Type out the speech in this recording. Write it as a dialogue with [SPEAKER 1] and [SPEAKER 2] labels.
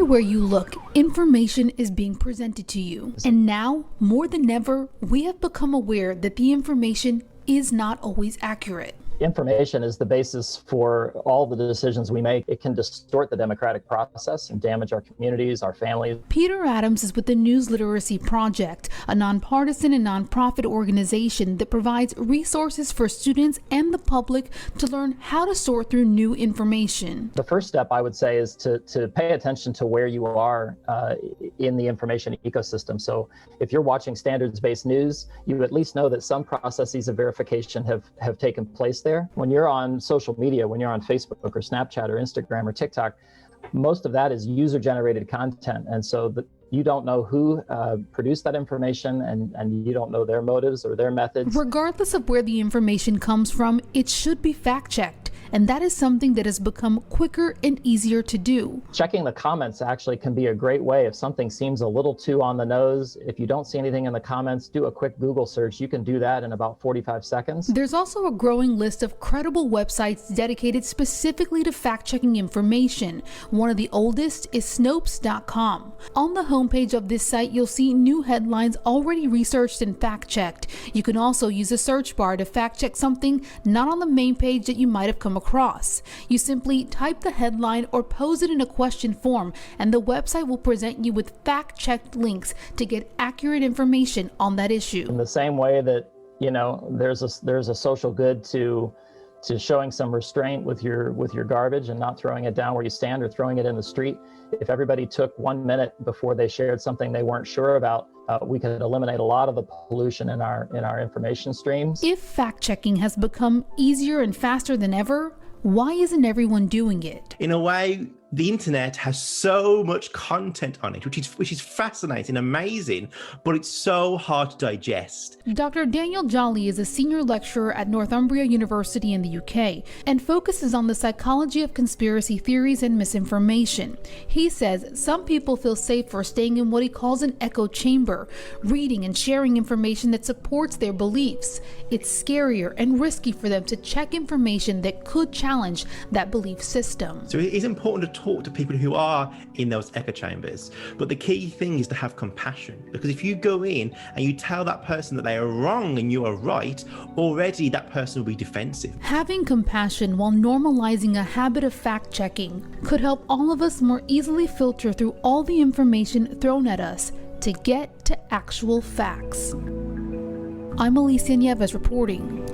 [SPEAKER 1] Everywhere you look, information is being presented to you. And now, more than ever, we have become aware that the information is not always accurate.
[SPEAKER 2] Information is the basis for all the decisions we make. It can distort the democratic process and damage our communities, our families.
[SPEAKER 1] Peter Adams is with the News Literacy Project, a nonpartisan and nonprofit organization that provides resources for students and the public to learn how to sort through new information.
[SPEAKER 2] The first step, I would say, is to pay attention to where you are in the information ecosystem. So if you're watching standards-based news, you at least know that some processes of verification have taken place there. When you're on social media, when you're on Facebook or Snapchat or Instagram or TikTok, most of that is user-generated content. And so you don't know who produced that information, and you don't know their motives or their methods.
[SPEAKER 1] Regardless of where the information comes from, it should be fact-checked. And that is something that has become quicker and easier to do.
[SPEAKER 2] Checking the comments actually can be a great way if something seems a little too on the nose. If you don't see anything in the comments, do a quick Google search. You can do that in about 45 seconds.
[SPEAKER 1] There's also a growing list of credible websites dedicated specifically to fact-checking information. One of the oldest is Snopes.com. On the homepage of this site, you'll see new headlines already researched and fact-checked. You can also use a search bar to fact-check something not on the main page that you might have come across. You simply type the headline or pose it in a question form, and the website will present you with fact-checked links to get accurate information on that issue.
[SPEAKER 2] In the same way that, you know, there's a social good to showing some restraint with your garbage and not throwing it down where you stand or throwing it in the street. If everybody took 1 minute before they shared something they weren't sure about, we could eliminate a lot of the pollution in our information streams.
[SPEAKER 1] If fact-checking has become easier and faster than ever, why isn't everyone doing it?
[SPEAKER 3] In a way, the internet has so much content on it, which is fascinating, amazing, but it's so hard to digest.
[SPEAKER 1] Dr. Daniel JOLLEY is a senior lecturer at Northumbria University in the UK and focuses on the psychology of conspiracy theories and misinformation. He says some people feel safer staying in what he calls an echo chamber, reading and sharing information that supports their beliefs. It's scarier and risky for them to check information that could challenge that belief system.
[SPEAKER 3] So it is important to talk to people who are in those echo chambers, but the key thing is to have compassion, because if you go in and you tell that person that they are wrong and you are right, already that person will be defensive.
[SPEAKER 1] Having compassion while normalizing a habit of fact-checking could help all of us more easily filter through all the information thrown at us to get to actual facts. I'm Alicia Nieves reporting